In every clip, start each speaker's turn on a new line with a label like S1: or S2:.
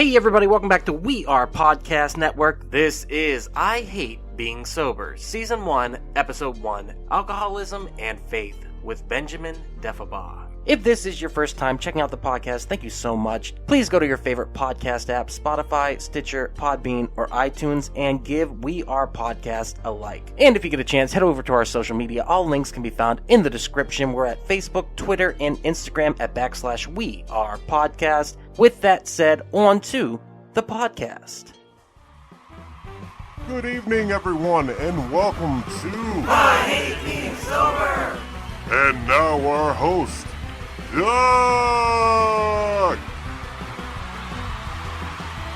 S1: Hey everybody, welcome back to We Are Podcast Network. This is I Hate Being Sober, Season 1, Episode 1, Alcoholism and Faith with Benjamin Defibaugh. If this is your first time checking out the podcast, thank you so much. Please go to your favorite podcast app, Spotify, Stitcher, Podbean, or iTunes, and give We Are Podcast a like. And if you get a chance, head over to our social media. All links can be found in the description. We're at Facebook, Twitter, and Instagram at /We Are Podcast. With that said, on to the podcast.
S2: Good evening, everyone, and welcome to
S1: I Hate Being Sober!
S2: And now our host, Doug!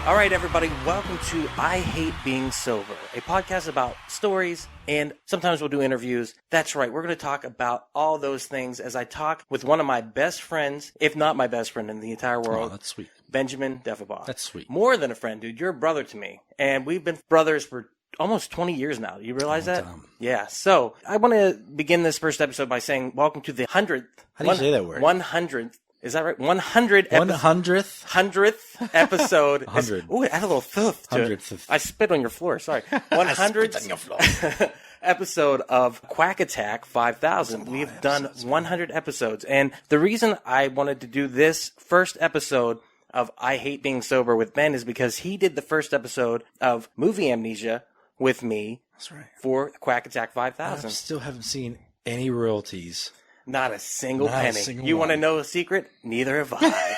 S1: All right, everybody, welcome to I Hate Being Sober, a podcast about stories, and sometimes we'll do interviews. That's right, we're going to talk about all those things as I talk with one of my best friends, if not my best friend in the entire world.
S3: Oh, that's sweet.
S1: Benjamin Defibaugh.
S3: That's sweet.
S1: More than a friend, dude. You're a brother to me. And we've been brothers for almost 20 years now. Do you realize that? Yeah. So I want to begin this first episode by saying welcome to the 100th.
S3: How do you say that word?
S1: 100th. Is that right? 100th.
S3: 100th?
S1: 100th episode.
S3: 100.
S1: Ooh, it had a little thuff to it.
S3: 100th.
S1: I spit on your floor. Sorry. 100th episode of Quack Attack 5000. We've done 100 episodes. And the reason I wanted to do this first episode of I Hate Being Sober with Ben is because he did the first episode of Movie Amnesia with me. That's right. For Quack Attack 5000.
S3: I still haven't seen any royalties.
S1: Not a single
S3: Not a
S1: penny.
S3: single
S1: You
S3: one.
S1: want to know a secret? Neither have I.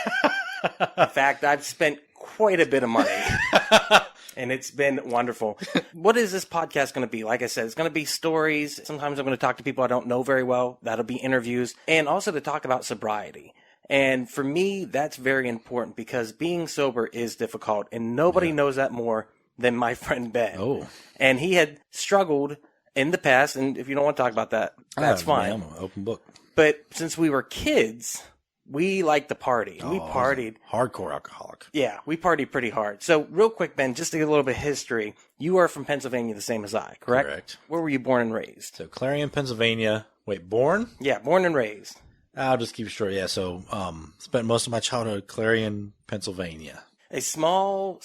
S1: In fact, I've spent quite a bit of money. And it's been wonderful. What is this podcast going to be? Like I said, it's going to be stories. Sometimes I'm going to talk to people I don't know very well. That'll be interviews. And also to talk about sobriety. And for me, that's very important because being sober is difficult. And nobody knows that more than my friend Ben.
S3: Oh.
S1: And he had struggled in the past. And if you don't want to talk about that, that's fine.
S3: I'm an open book.
S1: But since we were kids, we liked to party. We partied.
S3: Hardcore alcoholic.
S1: Yeah, we partied pretty hard. So real quick, Ben, just to get a little bit of history, you are from Pennsylvania the same as I, correct?
S3: Correct.
S1: Where were you born and raised?
S3: So Clarion, Pennsylvania. Wait, born?
S1: Yeah, born and raised.
S3: I'll just keep it short. Yeah, so spent most of my childhood at Clarion, Pennsylvania.
S1: A small...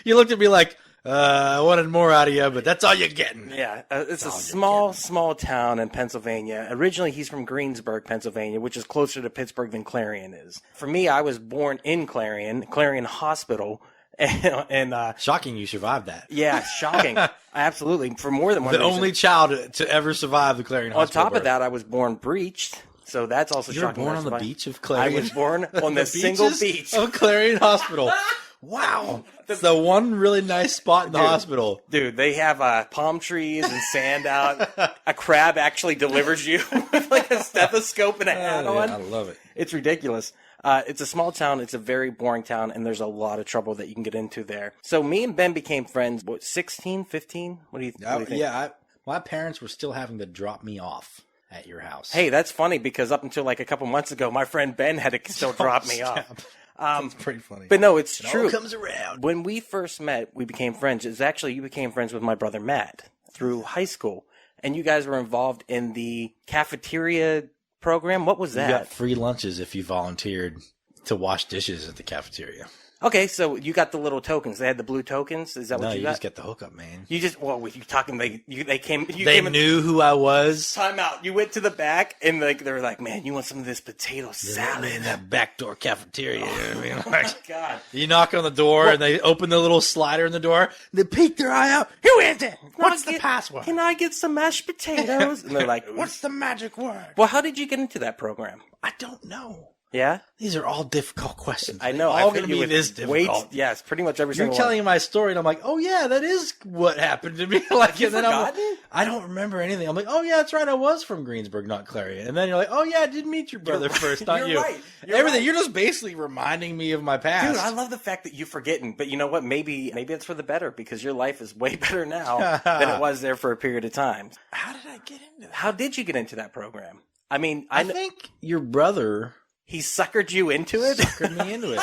S3: You looked at me like, I wanted more out of you, but that's all you're getting.
S1: Yeah, it's a small town in Pennsylvania. Originally, he's from Greensburg, Pennsylvania, which is closer to Pittsburgh than Clarion is. For me, I was born in Clarion Hospital. And
S3: Shocking you survived that.
S1: Yeah, shocking. Absolutely. For more than one
S3: The
S1: reason.
S3: only child to ever survive the Clarion Hospital.
S1: On top of that, I was born breached. So that's also
S3: You were
S1: shocking.
S3: born on the beach of Clarion?
S1: I was born on the single beach
S3: of Clarion Hospital. Wow. That's the one really nice spot in the hospital.
S1: Dude, they have palm trees and sand out. A crab actually delivers you with like a stethoscope and a hat on.
S3: I love it.
S1: It's ridiculous. It's a small town. It's a very boring town, and there's a lot of trouble that you can get into there. So me and Ben became friends, 16, 15? What do you think?
S3: Yeah, my parents were still having to drop me off at your house.
S1: Hey, that's funny because up until like a couple months ago, my friend Ben had to still drop me off.
S3: That's pretty funny.
S1: But no, it's true.
S3: All comes around.
S1: When we first met, we became friends. It's actually, you became friends with my brother Matt through high school. And you guys were involved in the cafeteria program. What was that?
S3: You got free lunches if you volunteered to wash dishes at the cafeteria.
S1: Okay, so you got the little tokens. They had the blue tokens. Is that what you got?
S3: No, you just get the hookup, man.
S1: You just, well, you talking, they came.
S3: They knew who I was.
S1: Time out. You went to the back and they were like, man, you want some of this potato salad?
S3: In that backdoor cafeteria. You know what I mean?
S1: Oh my God.
S3: You knock on the door and they open the little slider in the door. They peek their eye out. Who is it? What's the password?
S1: Can I get some mashed potatoes? And they're like,
S3: what's the magic word?
S1: Well, how did you get into that program?
S3: I don't know.
S1: Yeah?
S3: These are all difficult questions.
S1: I know.
S3: They're all going to be this difficult.
S1: Yes, pretty much every
S3: You're
S1: single
S3: telling my story, and I'm like, oh, yeah, that is what happened to me. Like,
S1: you
S3: and then
S1: forgotten?
S3: I don't remember anything. I'm like, oh, yeah, that's right. I was from Greensburg, not Clarion. And then you're like, oh, yeah, I did meet your brother first, not
S1: You're
S3: you.
S1: right.
S3: Everything. You're just basically reminding me of my past.
S1: Dude, I love the fact that you're forgetting. But you know what? Maybe it's for the better because your life is way better now than it was there for a period of time.
S3: How did I get into that?
S1: How did you get into that program? I mean,
S3: I think your brother...
S1: He suckered you into it?
S3: Suckered me into it.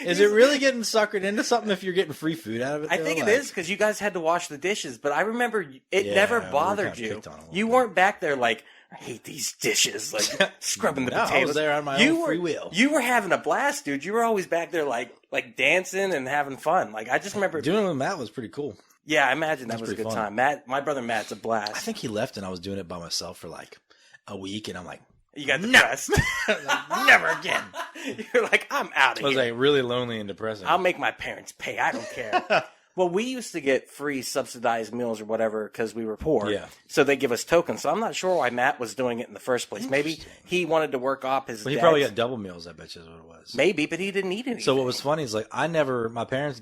S3: Is it really getting suckered into something if you're getting free food out of it?
S1: I think it is because you guys had to wash the dishes. But I remember it never bothered you. You weren't back there like, I hate these dishes. Like scrubbing the potatoes.
S3: I was there on my own free will.
S1: You were having a blast, dude. You were always back there like dancing and having fun. Like I just remember
S3: doing it with Matt was pretty cool.
S1: Yeah, I imagine that was a good time. Matt, my brother Matt's a blast.
S3: I think he left and I was doing it by myself for like a week, and I'm like,
S1: you got depressed.
S3: Like, never again.
S1: You're like, I'm out of here.
S3: I was like really lonely and depressing.
S1: I'll make my parents pay. I don't care. Well, we used to get free subsidized meals or whatever because we were poor.
S3: Yeah.
S1: So they give us tokens. So I'm not sure why Matt was doing it in the first place. Maybe he wanted to work off his
S3: He probably got double meals, I bet you is what it was.
S1: Maybe, but he didn't eat anything.
S3: So what was funny is like my parents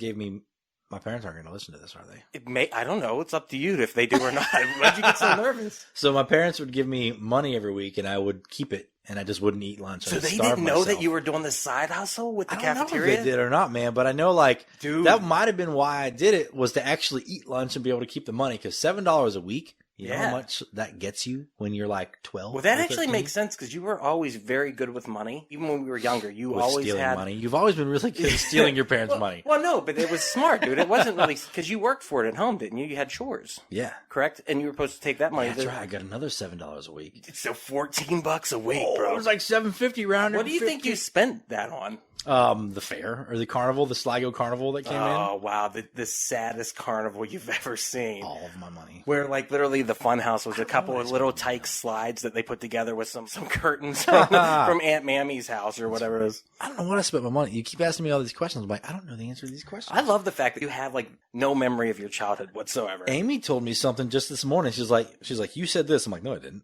S3: aren't going to listen to this, are they?
S1: I don't know. It's up to you if they do or not. Why'd you get so nervous?
S3: So my parents would give me money every week and I would keep it. And I just wouldn't eat lunch.
S1: So they didn't know that you were doing this side hustle with the cafeteria?
S3: I don't know if they did or not, man. But I know, like,
S1: dude,
S3: that might have been why I did it, was to actually eat lunch and be able to keep the money. Because $7 a week, you know how much that gets you when you're like 12?
S1: Well, that actually makes sense because you were always very good with money. Even when we were younger, you always had
S3: money. You've always been really good at stealing your parents' money.
S1: Well, no, but it was smart, dude. It wasn't really because you worked for it at home, didn't you? You had chores.
S3: Yeah.
S1: Correct? And you were supposed to take that money.
S3: That's right. I got another $7 a week.
S1: So $14 a week, bro.
S3: It was like $7.50 round.
S1: What do you think you spent that on?
S3: The fair or the carnival, the Sligo carnival that came in.
S1: Oh, wow. The saddest carnival you've ever seen.
S3: All of my money.
S1: Where, like, literally the fun house was a couple of little tyke slides that they put together with some curtains from Aunt Mammy's house or whatever it is.
S3: I don't know what I spent my money. You keep asking me all these questions. I'm like, I don't know the answer to these questions.
S1: I love the fact that you have, like, no memory of your childhood whatsoever.
S3: Amy told me something just this morning. She's like, you said this. I'm like, no, I didn't.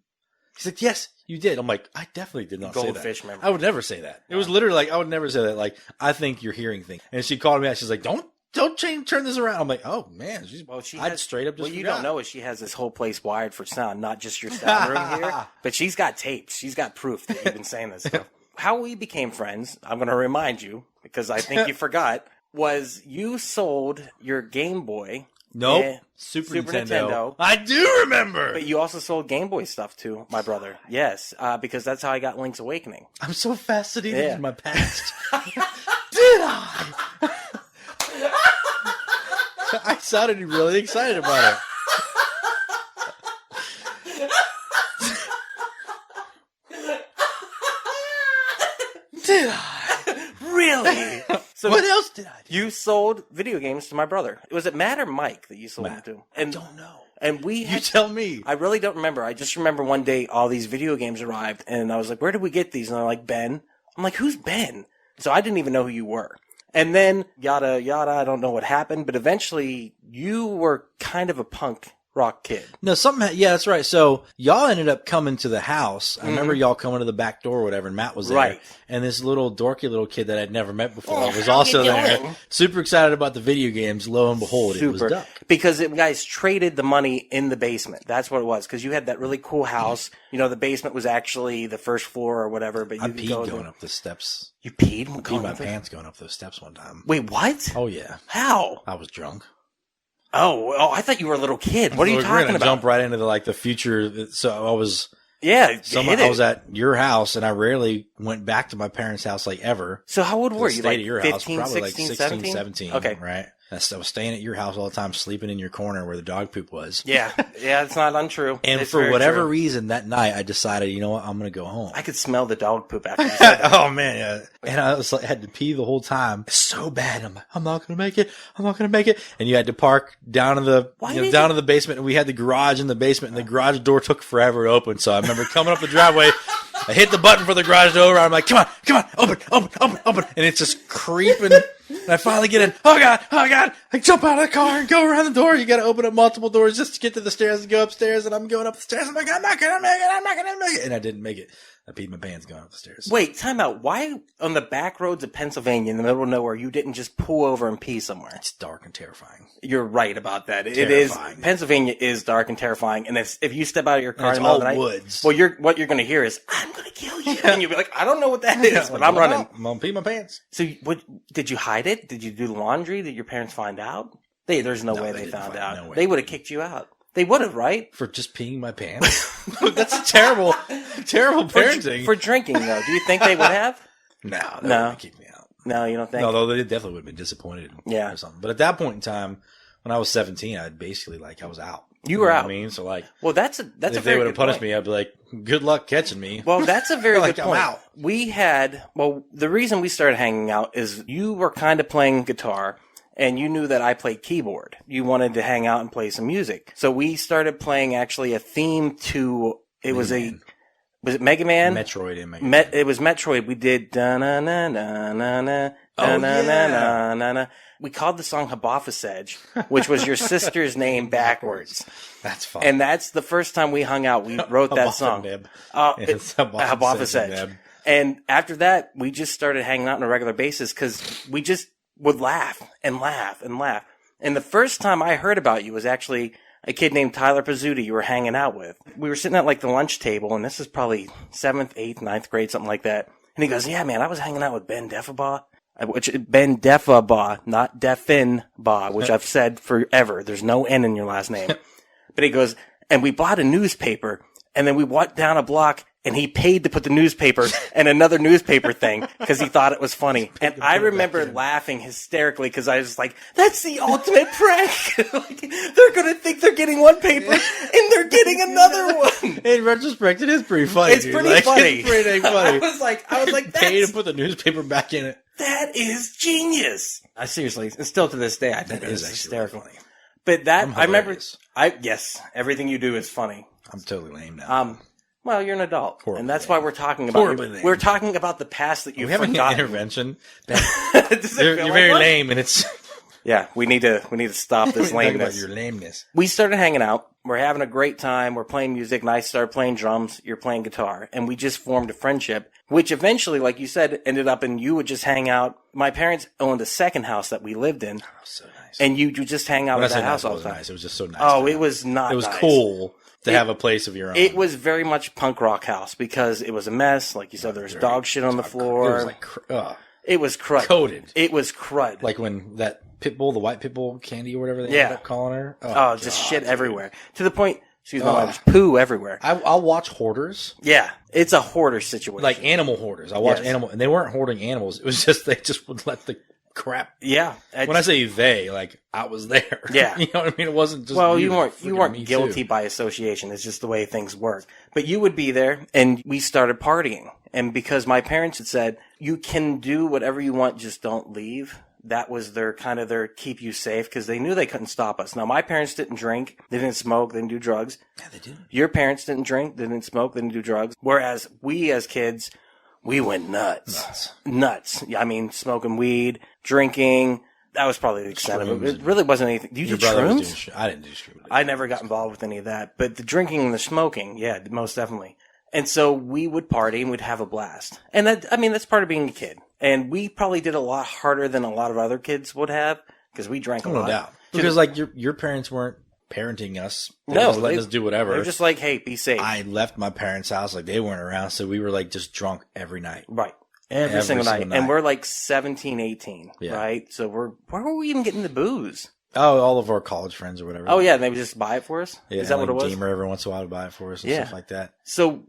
S3: She's like, yes, you did. I'm like, I definitely did not say that.
S1: Goldfish memory.
S3: I would never say that. It was literally like, I would never say that. Like, I think you're hearing things. And she called me out. She's like, don't turn this around. I'm like, oh man, I'd straight up just
S1: you
S3: forgot.
S1: don't know is she has this whole place wired for sound, not just your sound room here. But she's got tapes. She's got proof that you've been saying this stuff. How we became friends, I'm going to remind you, because I think you forgot, was you sold your Game Boy.
S3: Nope. Super Nintendo. I do remember.
S1: But you also sold Game Boy stuff to my brother. Yes, because that's how I got Link's Awakening.
S3: I'm so fascinated in my past. Did I? I sounded really excited about it. Did I?
S1: Really? So
S3: what else did I do?
S1: You sold video games to my brother. Was it Matt or Mike that you sold them to?
S3: I don't know.
S1: And
S3: you tell me.
S1: I really don't remember. I just remember one day all these video games arrived, and I was like, where did we get these? And they're like, Ben. I'm like, who's Ben? So I didn't even know who you were. And then, yada, yada, I don't know what happened, but eventually you were kind of a punk rock kid.
S3: No, yeah, that's right. So y'all ended up coming to the house. I remember y'all coming to the back door or whatever, and Matt was there.
S1: Right.
S3: And this little dorky little kid that I'd never met before was also there. Super excited about the video games. Lo and behold, it was Duck.
S1: Because you guys traded the money in the basement. That's what it was. Because you had that really cool house. You know, the basement was actually the first floor or whatever. But
S3: I peed going up the steps.
S1: You peed?
S3: I peed my pants going up those steps one time.
S1: Wait, what?
S3: Oh, yeah.
S1: How?
S3: I was drunk.
S1: Oh, I thought you were a little kid. What are you talking about? We're going to
S3: jump right into the future. So I was...
S1: Yeah,
S3: I was at your house, and I rarely went back to my parents' house like ever.
S1: So how old were you?
S3: Stayed
S1: Like
S3: at your
S1: 15,
S3: house, probably
S1: 16,
S3: like
S1: 17?
S3: 16, 17.
S1: Okay.
S3: Right? I was staying at your house all the time, sleeping in your corner where the dog poop was.
S1: Yeah, it's not untrue.
S3: And
S1: it's
S3: for whatever reason, that night, I decided, you know what, I'm going to go home.
S1: I could smell the dog poop after you said that.
S3: Oh, man, yeah. And I was had to pee the whole time. It's so bad. I'm like, I'm not going to make it. I'm not going to make it. And you had to park down in the down in the basement, and we had the garage in the basement, and the garage door took forever to open. So I remember coming up the driveway. I hit the button for the garage door. I'm like, come on, open. And it's just creeping. And I finally get in. Oh, God. I jump out of the car and go around the door. You got to open up multiple doors just to get to the stairs and go upstairs. And I'm going up the stairs. I'm like, I'm not going to make it. And I didn't make it. I peed my pants going up the stairs.
S1: Wait, time out. Why on the back roads of Pennsylvania in the middle of nowhere you didn't just pull over and pee somewhere?
S3: It's dark and terrifying.
S1: You're right about that.
S3: Terrifying.
S1: It is. Pennsylvania is dark and terrifying. And if you step out of your car in the middle of the night,
S3: woods.
S1: Well, what you're going to hear is, I'm going to kill you. And you'll be like, I don't know what that is, but I'm running.
S3: I'm going to pee my pants.
S1: So did you hide it? Did you do the laundry? Did your parents find out? There's no way they found out. No way. They would have kicked you out. They would have, right?
S3: For just peeing my pants? That's terrible parenting.
S1: For drinking, though. Do you think they would have?
S3: No. They wouldn't kick me out.
S1: No, you don't think?
S3: No, though they definitely would have been disappointed.
S1: Yeah.
S3: Or something. But at that point in time, when I was 17, I basically, I was out.
S1: You were
S3: know
S1: out.
S3: what I mean? So like,
S1: Well, that's a
S3: if
S1: very
S3: they would
S1: good
S3: have punished
S1: point.
S3: me, I'd be like, good luck catching me.
S1: Well, that's a very
S3: Like,
S1: good
S3: I'm
S1: point.
S3: out.
S1: We had, the reason we started hanging out is you were kind of playing guitar and you knew that I played keyboard. You wanted to hang out and play some music. So we started playing actually a theme to, was it Mega Man?
S3: Metroid and Mega Man.
S1: It was Metroid. We did da-na-na-na-na-na,
S3: Oh,
S1: da-na-na-na-na-na. We called the song Habofficedge, which was your sister's name backwards.
S3: That's fun.
S1: And that's the first time we hung out. We wrote that song.
S3: It's
S1: Habofficedge. And after that, we just started hanging out on a regular basis because we just would laugh and laugh and laugh. And the first time I heard about you was actually a kid named Tyler Pizzuti you were hanging out with. We were sitting at like the lunch table, and this is probably 7th, 8th, 9th grade, something like that. And he goes, yeah, man, I was hanging out with Ben Defibaugh. Ben Defibaugh, not Definbaugh, which I've said forever. There's no N in your last name. But he goes, and we bought a newspaper, and then we walked down a block, and he paid to put the neuspapers and another newspaper thing because he thought it was funny. And I remember laughing hysterically because I was like, that's the ultimate prank. Like, they're going to think they're getting one paper and they're getting another one.
S3: In retrospect, it is pretty funny.
S1: It's
S3: dude.
S1: pretty
S3: Like,
S1: funny.
S3: It's pretty funny.
S1: I was like,
S3: Pay to
S1: that's,
S3: put the newspaper back in it.
S1: that is genius. I seriously, and still to this day, I think
S3: That
S1: it
S3: is
S1: is
S3: actually
S1: hysterical.
S3: funny.
S1: But that,
S3: I'm
S1: I remember,
S3: hilarious.
S1: yes, everything you do is funny.
S3: I'm totally lame now.
S1: Well, you're an adult,
S3: Horribly
S1: and that's
S3: lame.
S1: why we're talking about.
S3: Horribly lame.
S1: We're talking about the past that you've
S3: we having an
S1: forgotten.
S3: intervention.
S1: Does it feel
S3: You're
S1: like
S3: very
S1: one?
S3: lame, and it's
S1: Yeah, we need to stop this
S3: talk about
S1: lameness.
S3: your lameness.
S1: We started hanging out. We're having a great time. We're playing music, and I started playing drums. You're playing guitar, and we just formed a friendship, which eventually, like you said, ended up in you would just hang out. My parents owned a second house that we lived in,
S3: Oh, so nice.
S1: and you just hang out
S3: When I
S1: at
S3: say
S1: that house
S3: nice, it
S1: all the
S3: wasn't
S1: time.
S3: nice. It was just so nice.
S1: Oh,
S3: to
S1: it
S3: have.
S1: was not.
S3: It was
S1: nice.
S3: cool to have a place of your own.
S1: It was very much punk rock house because it was a mess. Like you said, there was dog shit on the floor.
S3: It was like
S1: It was crud.
S3: coated.
S1: It was crud.
S3: Like when that pit bull, the white pit bull candy or whatever they
S1: Yeah.
S3: ended up calling her.
S1: Oh, just shit
S3: dude.
S1: everywhere. To the point, excuse my language, poo everywhere.
S3: I'll watch hoarders,
S1: Yeah, it's a hoarder situation.
S3: like animal hoarders. I watch
S1: Yes.
S3: animal, and they weren't hoarding animals. It was just they just would let the crap.
S1: yeah.
S3: When I say they, like I was there.
S1: Yeah.
S3: You know what I mean? It wasn't just
S1: well, you
S3: freaking
S1: weren't
S3: me
S1: guilty
S3: too.
S1: by association. It's just the way things work. But you would be there, and we started partying. And because my parents had said, you can do whatever you want, just don't leave. That was their keep you safe because they knew they couldn't stop us. Now, my parents didn't drink. They didn't smoke. They didn't do drugs.
S3: Yeah, they did.
S1: Your parents didn't drink. They didn't smoke. They didn't do drugs. Whereas we as kids, we went nuts. Nuts. Yeah, I mean, smoking weed, drinking. That was probably the extent of it. It really wasn't anything. Do you
S3: Your
S1: do
S3: brother was
S1: shrooms?
S3: doing I didn't do shrooms.
S1: I never got involved with any of that. But the drinking and the smoking, yeah, most definitely. And so we would party and we'd have a blast. And that's part of being a kid. And we probably did a lot harder than a lot of other kids would have because we drank a lot.
S3: No doubt. Because like your parents weren't parenting us. They
S1: No,
S3: were just letting us do whatever.
S1: They're just like, hey, be safe.
S3: I left my parents' house, like they weren't around, so we were like just drunk every night.
S1: Right. Every single night. And we're like 17, 18,
S3: Yeah.
S1: right? So where were we even getting the booze?
S3: Oh, all of our college friends or whatever.
S1: Oh, yeah, and they would just buy it for us?
S3: Yeah,
S1: Is that
S3: like
S1: what it was?
S3: Gamer every once in a while would buy it for us and
S1: Yeah.
S3: stuff like that.
S1: So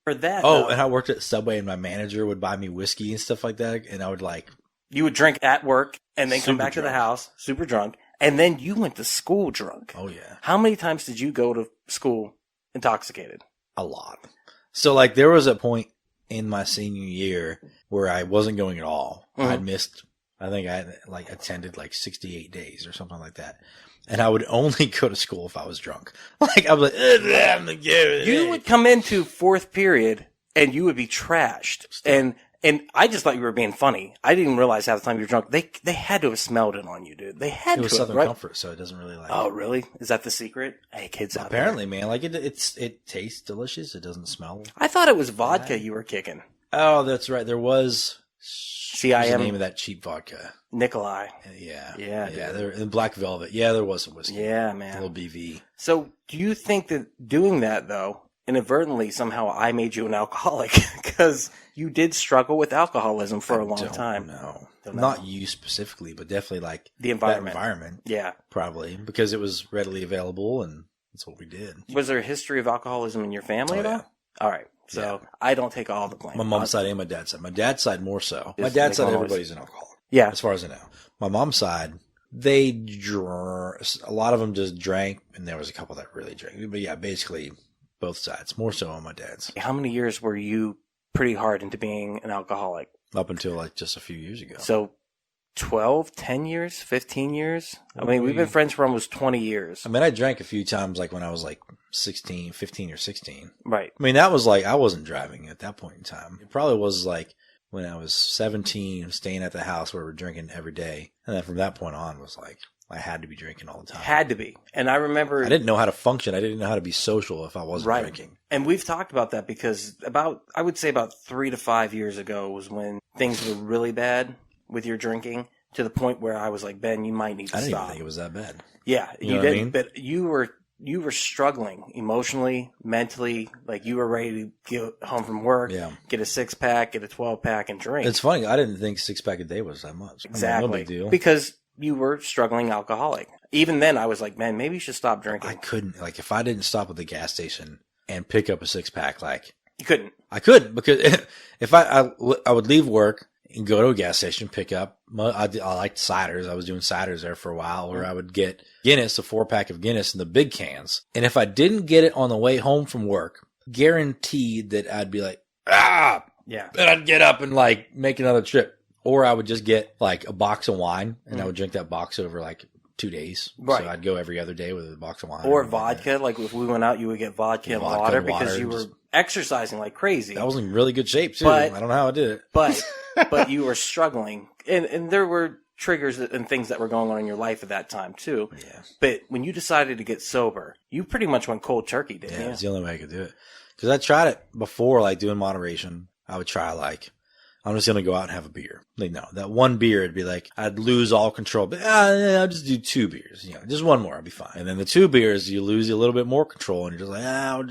S1: for that,
S3: Oh,
S1: though,
S3: and I worked at Subway, and my manager would buy me whiskey and stuff like that, and I would like
S1: you would drink at work and then come
S3: Super
S1: back to the
S3: drunk.
S1: house, super drunk, and then you went to school drunk.
S3: oh yeah,
S1: How many times did you go to school intoxicated?
S3: a lot. So like there was a point in my senior year where I wasn't going at all.
S1: Mhm.
S3: I'd missed. I think I had like attended like 68 days or something like that. And I would only go to school if I was drunk. Like I was like,
S1: You would come into fourth period and you would be trashed.
S3: Still.
S1: And I just thought you were being funny. I didn't realize half the time you were drunk. They had to have smelled it on you, dude. They had
S3: It was
S1: to have,
S3: Southern
S1: right?
S3: Comfort, so it doesn't really like.
S1: Oh, really? Is that the secret? Hey, kids out
S3: Apparently, man, like it tastes delicious. It doesn't smell.
S1: there. I thought it was vodka you were kicking.
S3: Oh, that's right. There was.
S1: CIM.
S3: What's the name of that cheap vodka?
S1: Nikolai.
S3: Yeah,
S1: Yeah,
S3: yeah.
S1: dude.
S3: There in Black Velvet. Yeah, there was some whiskey.
S1: Yeah,
S3: A
S1: man.
S3: little BV.
S1: So, do you think that doing that, though, inadvertently, somehow I made you an alcoholic? Because you did struggle with alcoholism for a long time.
S3: No,
S1: Don't know.
S3: not you specifically, but definitely like
S1: The environment.
S3: That environment,
S1: Yeah.
S3: probably because it was readily available, and that's what we did.
S1: Was there a history of alcoholism in your family
S3: Oh,
S1: at all?
S3: yeah.
S1: All right. So, I don't take all the blame.
S3: My mom's side and my dad's side. My dad's side more so. My
S1: Just
S3: dad's
S1: make
S3: side,
S1: noise.
S3: everybody's an alcoholic,
S1: Yeah.
S3: as far as I know. My mom's side, A lot of them just drank, and there was a couple that really drank. But yeah, basically both sides, more so on my dad's.
S1: How many years were you pretty hard into being an alcoholic?
S3: Up until like just a few years ago.
S1: So 12, 10 years, 15 years? I mean, we've been friends for almost 20 years.
S3: I mean, I drank a few times like when I was like 15 or 16.
S1: Right.
S3: I mean, that was like, I wasn't driving at that point in time. It probably was like when I was 17, staying at the house where we're drinking every day. And then from that point on was like, I had to be drinking all the time.
S1: Had to be. And I remember...
S3: I didn't know how to function. I didn't know how to be social if I wasn't drinking.
S1: And we've talked about that because I would say about 3 to 5 years ago was when things were really bad with your drinking, to the point where I was like, Ben, you might need to stop.
S3: I didn't even think it was that bad.
S1: Yeah,
S3: you know didn't. I mean?
S1: But you were struggling emotionally, mentally, like you were ready to get home from work, get a 6-pack, get a 12-pack, and drink.
S3: It's funny. I didn't think 6-pack a day was that much.
S1: Exactly.
S3: I mean, no big deal.
S1: Because you were struggling alcoholic. Even then, I was like, man, maybe you should stop drinking.
S3: I couldn't. Like, if I didn't stop at the gas station and pick up a 6-pack, like...
S1: You couldn't.
S3: I could, because if I would leave work and go to a gas station, pick up... I liked ciders. I was doing ciders there for a while, or I would get Guinness, a 4-pack of Guinness in the big cans. And if I didn't get it on the way home from work, guaranteed that I'd be like, ah!
S1: Yeah.
S3: And I'd get up and, like, make another trip. Or I would just get, like, a box of wine, and I would drink that box over, like, 2 days.
S1: Right.
S3: So I'd go every other day with a box of wine.
S1: Or vodka. Like, if we went out, you would get vodka and water because you were exercising like crazy.
S3: I was in really good shape, too.
S1: But,
S3: I don't know how I did it.
S1: But you were struggling. And there were triggers and things that were going on in your life at that time, too.
S3: Yeah.
S1: But when you decided to get sober, you pretty much went cold turkey, didn't you?
S3: Yeah, it's the only way I could do it. Because I tried it before, like, doing moderation. I would try, like... I'm just going to go out and have a beer. Like, no, that one beer, it'd be like, I'd lose all control. But I'll just do 2 beers. You know, just one more, I'll be fine. And then the 2 beers, you lose a little bit more control, and you're just like,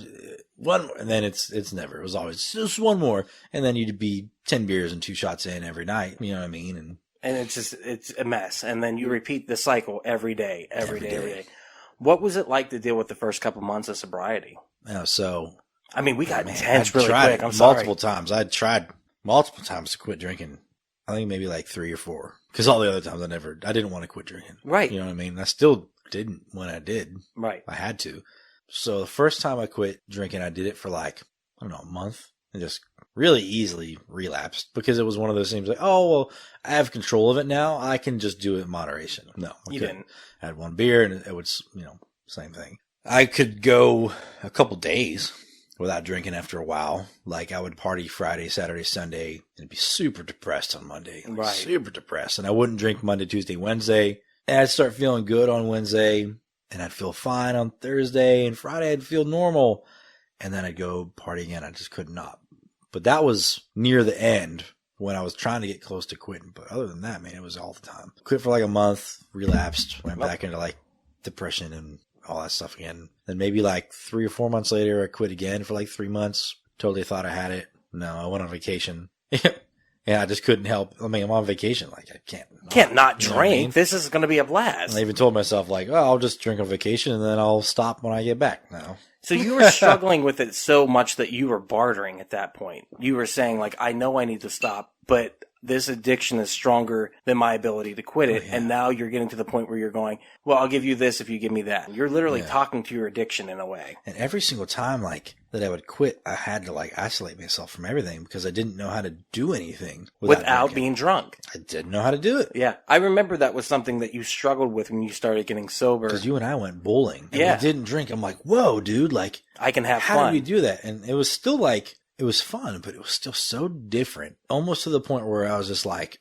S3: one more. And then it's never. It was always just one more. And then you'd be 10 beers and 2 shots in every night. You know what I mean?
S1: And it's a mess. And then you repeat the cycle every day. What was it like to deal with the first couple months of sobriety?
S3: So.
S1: I mean, we got intense really quick. I'm sorry.
S3: Multiple times. I'd tried multiple times to quit drinking. I think maybe like 3 or 4. Because all the other times I didn't want to quit drinking.
S1: Right.
S3: You know what I mean? I still didn't when I did.
S1: Right.
S3: I had to. So the first time I quit drinking, I did it for like, I don't know, a month. And just really easily relapsed. Because it was one of those things like, oh, well, I have control of it now. I can just do it in moderation. No,
S1: you didn't.
S3: I had 1 beer and it was, same thing. I could go a couple days without drinking after a while. Like, I would party Friday, Saturday, Sunday, and be super depressed on Monday.
S1: Right.
S3: Super depressed. And I wouldn't drink Monday, Tuesday, Wednesday. And I'd start feeling good on Wednesday, and I'd feel fine on Thursday, and Friday I'd feel normal. And then I'd go party again. I just could not. But that was near the end when I was trying to get close to quitting. But other than that, man, it was all the time. Quit for like a month, relapsed, went back into like depression and all that stuff again. Then maybe like 3 or 4 months later, I quit again for like 3 months. Totally thought I had it. No, I went on vacation. Yeah, I just couldn't help. I mean, I'm on vacation. Like, I can't not
S1: drink. I mean? This is going to be a blast.
S3: And I even told myself, like, well, I'll just drink on vacation and then I'll stop when I get back. No.
S1: So you were struggling with it so much that you were bartering at that point. You were saying, like, I know I need to stop, but this addiction is stronger than my ability to quit it. Oh, yeah. And now you're getting to the point where you're going, well, I'll give you this if you give me that. You're literally talking to your addiction in a way.
S3: And every single time, like, that I would quit, I had to, like, isolate myself from everything because I didn't know how to do anything
S1: without being drunk.
S3: I didn't know how to do it.
S1: Yeah. I remember that was something that you struggled with when you started getting sober.
S3: Because you and I went bowling. And we didn't drink. I'm like, whoa, dude, like,
S1: I can have
S3: fun.
S1: How
S3: did we do that? And it was still like, it was fun, but it was still so different. Almost to the point where I was just like,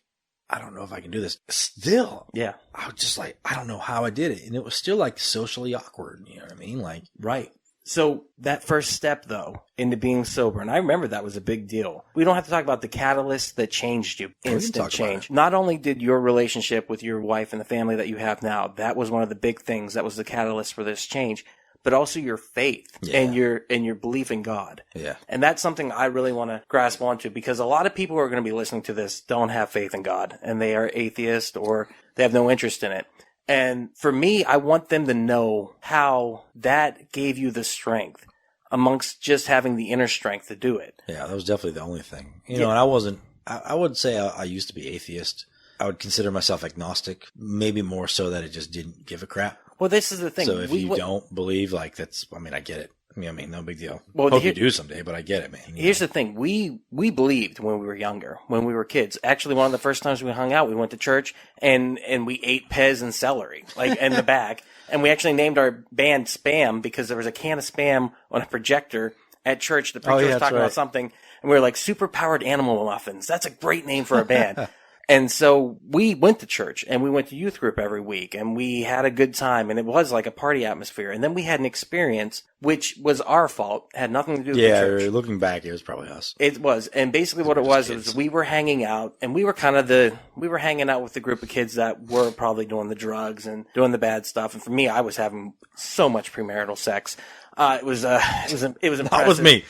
S3: I don't know if I can do this. Still.
S1: Yeah.
S3: I was just like, I don't know how I did it. And it was still like socially awkward. You know what I mean? Like,
S1: right. So that first step, though, into being sober, and I remember that was a big deal. We don't have to talk about the catalyst that changed you. Instant change. Not only did your relationship with your wife and the family that you have now, that was one of the big things that was the catalyst for this change, but also your faith and your belief in God.
S3: Yeah.
S1: And that's something I really want to grasp onto, because a lot of people who are going to be listening to this don't have faith in God, and they are atheist or they have no interest in it. And for me, I want them to know how that gave you the strength amongst just having the inner strength to do it.
S3: Yeah, that was definitely the only thing. You know, and I would say I used to be atheist. I would consider myself agnostic, maybe more so that it just didn't give a crap.
S1: Well, this is the thing.
S3: So if you don't believe, like, I get it. I mean, no big deal.
S1: Well,
S3: Hope you do someday, but I get it, man.
S1: Here's the thing. We believed when we were younger, when we were kids. Actually, one of the first times we hung out, we went to church and we ate Pez and celery, like, in the back. And we actually named our band Spam because there was a can of Spam on a projector at church. The preacher was talking about something, and we were like, super powered animal muffins. That's a great name for a band. And so we went to church and we went to youth group every week and we had a good time and it was like a party atmosphere. And then we had an experience which was our fault, had nothing to do with the church.
S3: Yeah, looking back, it was probably us.
S1: It was. And basically what it was we were hanging out and we were hanging out with the group of kids that were probably doing the drugs and doing the bad stuff. And for me, I was having so much premarital sex. It was impressive.
S3: Not with me.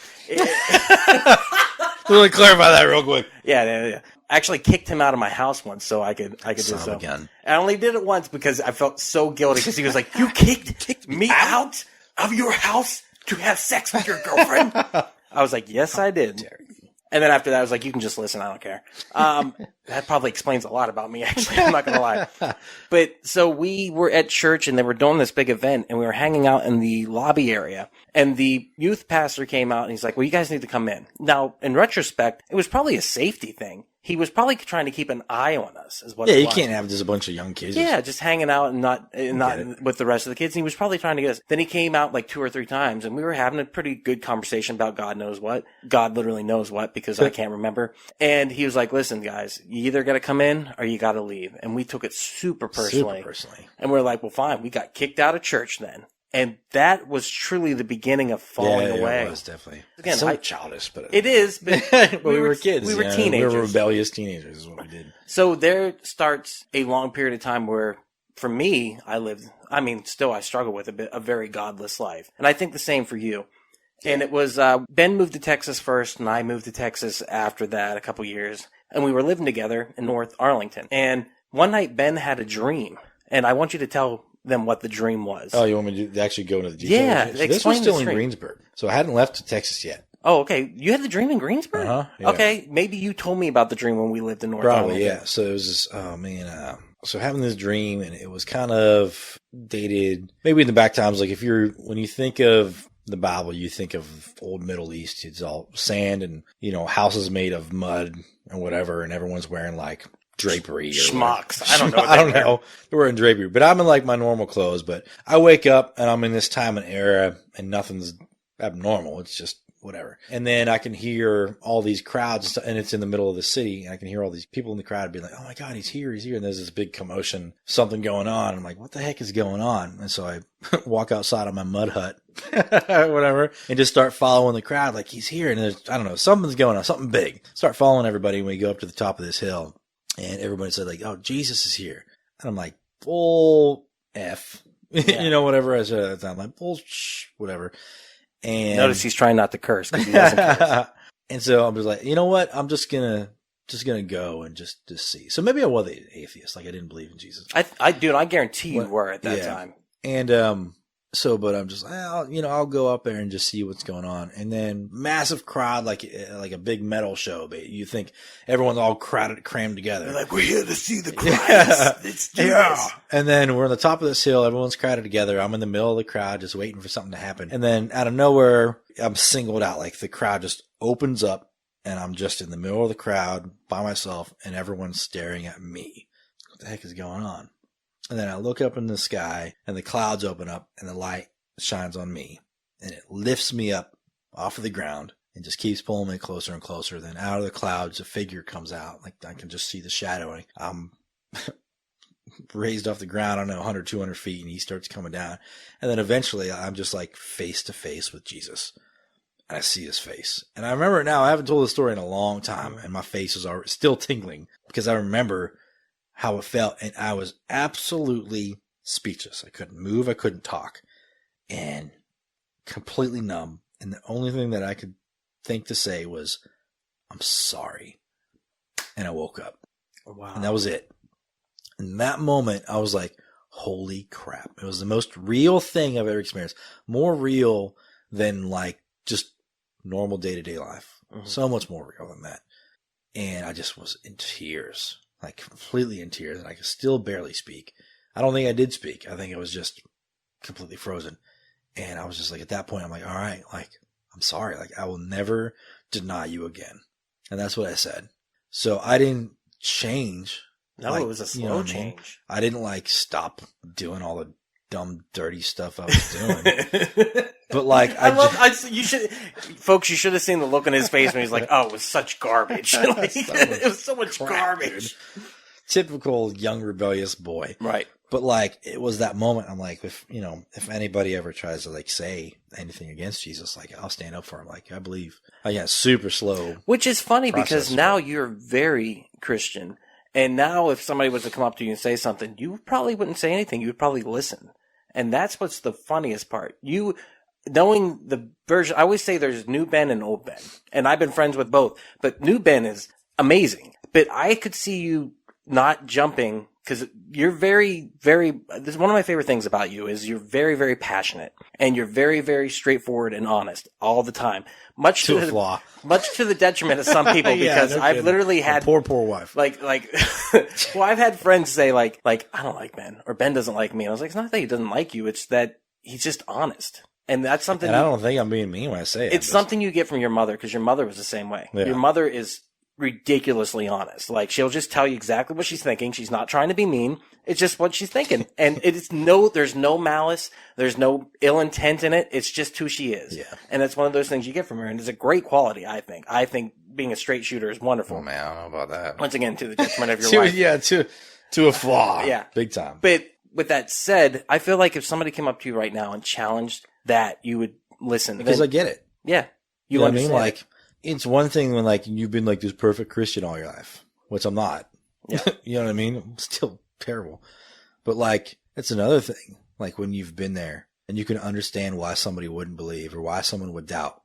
S3: Let me clarify that real quick.
S1: Yeah. I actually kicked him out of my house once so I could do so.
S3: Again.
S1: I only did it once because I felt so guilty because he was like, "You kicked me out of your house to have sex with your girlfriend?" I was like, "Yes, I did." And then after that, I was like, "You can just listen. I don't care." That probably explains a lot about me, actually. I'm not going to lie. But so we were at church and they were doing this big event and we were hanging out in the lobby area. And the youth pastor came out and he's like, "Well, you guys need to come in." Now, in retrospect, it was probably a safety thing. He was probably trying to keep an eye on us, is what it was.
S3: Yeah, you can't have just a bunch of young kids.
S1: Yeah, just hanging out and not with the rest of the kids. And he was probably trying to get us. Then he came out like 2 or 3 times, and we were having a pretty good conversation about God knows what. God literally knows what, because I can't remember. And he was like, "Listen, guys, you either got to come in or you got to leave." And we took it super personally. And we're like, "Well, fine." We got kicked out of church then. And that was truly the beginning of falling away.
S3: It was definitely.
S1: Again,
S3: so childish, but
S1: it is. But
S3: we were kids.
S1: We were teenagers.
S3: We were rebellious teenagers is what we did.
S1: So there starts a long period of time where, for me, still I struggle with a very godless life. And I think the same for you. And it was, Ben moved to Texas first, and I moved to Texas after that, a couple years. And we were living together in North Arlington. And one night, Ben had a dream. And I want you to tell them what the dream was.
S3: Oh, you want me to actually go into the details?
S1: Yeah,
S3: so this was still in Greensburg. So I hadn't left to Texas yet.
S1: Oh, okay. You had the dream in Greensburg?
S3: Uh-huh. Yeah.
S1: Okay. Maybe you told me about the dream when we lived in North
S3: Probably,
S1: Arlington.
S3: yeah. So it was this, so having this dream, and it was kind of dated, maybe in the back times, like when you think of the Bible, you think of old Middle East. It's all sand and, houses made of mud and whatever, and everyone's wearing like drapery.
S1: Schmucks. I don't know.
S3: I don't know. They're wearing drapery, but I'm in like my normal clothes. But I wake up and I'm in this time and era and nothing's abnormal. It's just whatever. And then I can hear all these crowds and it's in the middle of the city. And I can hear all these people in the crowd be like, "Oh my God, he's here. He's here." And there's this big commotion, something going on. I'm like, "What the heck is going on?" And so I walk outside of my mud hut, whatever, and just start following the crowd like he's here. And there's, I don't know, something's going on, something big. Start following everybody. And we go up to the top of this hill. And everybody said like, "Oh, Jesus is here." And I'm like, "Bull F."
S1: Yeah.
S3: Whatever I said at the time. Like, "Bull whatever." And
S1: notice he's trying not to curse because he doesn't curse.
S3: And so I'm just like, you know what? I'm just gonna go and just see. So maybe I was an atheist. Like I didn't believe in Jesus.
S1: I guarantee you were at that time.
S3: And but I'm just, I'll go up there and just see what's going on. And then massive crowd, like a big metal show. But you think everyone's all crammed together.
S1: They're like, "We're here to see the Christ." It's Jesus.
S3: And then we're on the top of this hill. Everyone's crowded together. I'm in the middle of the crowd just waiting for something to happen. And then out of nowhere, I'm singled out. Like the crowd just opens up and I'm just in the middle of the crowd by myself and everyone's staring at me. What the heck is going on? And then I look up in the sky and the clouds open up and the light shines on me and it lifts me up off of the ground and just keeps pulling me closer and closer. Then out of the clouds, a figure comes out. Like I can just see the shadow. I'm raised off the ground, I don't know, 100, 200 feet, and he starts coming down. And then eventually I'm just like face to face with Jesus. And I see his face. And I remember it now. I haven't told this story in a long time and my face is still tingling because I remember how it felt, and I was absolutely speechless. I couldn't move, I couldn't talk, and completely numb. And the only thing that I could think to say was, "I'm sorry." And I woke up.
S1: Wow.
S3: And that was it. In that moment, I was like, holy crap. It was the most real thing I've ever experienced. More real than like just normal day-to-day life. Mm-hmm. So much more real than that. And I just was in tears. like completely in tears, and I could still barely speak. I don't think I did speak. I think I was just completely frozen. And I was just like, at that point, I'm like, all right, like, I'm sorry. Like, I will never deny you again. And that's what I said. So I didn't change.
S1: No,
S3: like,
S1: it was a slow change.
S3: I didn't like stop doing all the dumb, dirty stuff I was doing. But like,
S1: you should, folks, you should have seen the look on his face when he's like, "Oh, it was such garbage. Like, it was so much
S3: crap,
S1: garbage."
S3: Dude. Typical young rebellious boy,
S1: right?
S3: But like, it was that moment. I'm like, if anybody ever tries to like say anything against Jesus, like I'll stand up for him. Like I believe. I got super slow.
S1: Which is funny because now you're very Christian, and now if somebody was to come up to you and say something, you probably wouldn't say anything. You would probably listen, and that's what's the funniest part. Knowing the version, I always say there's new Ben and old Ben, and I've been friends with both. But new Ben is amazing. But I could see you not jumping because you're very, very. This is one of my favorite things about you is you're very, very passionate, and you're very, very straightforward and honest all the time. Much to a flaw. Much to the detriment of some people because yeah, I've literally had
S3: poor wife.
S1: Like, well, I've had friends say like I don't like Ben or Ben doesn't like me, and I was like, it's not that he doesn't like you, it's that he's just honest. And that's something.
S3: And I don't think I'm being mean when I say it.
S1: It's something you get from your mother because your mother was the same way. Yeah. Your mother is ridiculously honest. Like she'll just tell you exactly what she's thinking. She's not trying to be mean. It's just what she's thinking. And there's no malice. There's no ill intent in it. It's just who she is. Yeah. And that's one of those things you get from her. And it's a great quality, I think. I think being a straight shooter is wonderful.
S3: Oh man, I don't know about that.
S1: Once again, to the detriment of your wife.
S3: Yeah, to a flaw.
S1: Yeah.
S3: Big time.
S1: But with that said, I feel like if somebody came up to you right now and challenged that, you would listen.
S3: Because I get it.
S1: Yeah.
S3: You know what I mean? Like, it's one thing when like you've been like this perfect Christian all your life, which I'm not. Yeah. You know what I mean? I'm still terrible. But like, it's another thing. Like when you've been there and you can understand why somebody wouldn't believe or why someone would doubt.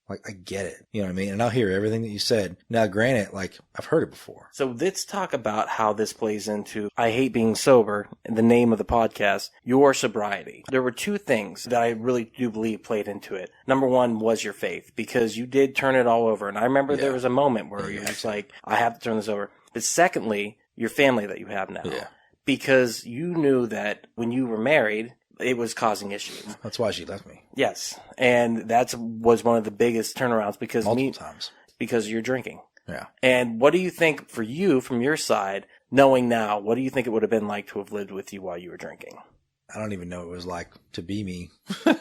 S3: Like, I get it. You know what I mean? And I'll hear everything that you said. Now, granted, like, I've heard it before.
S1: So let's talk about how this plays into I Hate Being Sober, the name of the podcast, your sobriety. There were two things that I really do believe played into it. Number one was your faith, because you did turn it all over. And I remember there was a moment where you was like, I have to turn this over. But secondly, your family that you have now. Yeah. Because you knew that when you were married, it was causing issues.
S3: That's why she left me.
S1: Yes. And that was one of the biggest turnarounds because
S3: multiple times.
S1: Because you're drinking.
S3: Yeah.
S1: And what do you think for you, from your side, knowing now, what do you think it would have been like to have lived with you while you were drinking?
S3: I don't even know what it was like to be me.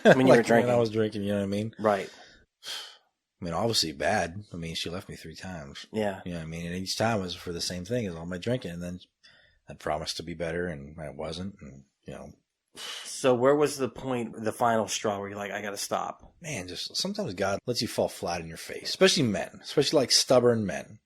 S1: When you were drinking.
S3: When I was drinking, you know what I mean?
S1: Right.
S3: I mean, obviously bad. I mean, she left me 3 times.
S1: Yeah.
S3: You know what I mean? And each time was for the same thing as all my drinking. And then I'd promised to be better and I wasn't. And, you know.
S1: So where was the point, the final straw where you're like, I got to stop?
S3: Man, just sometimes God lets you fall flat in your face, especially men, especially like stubborn men.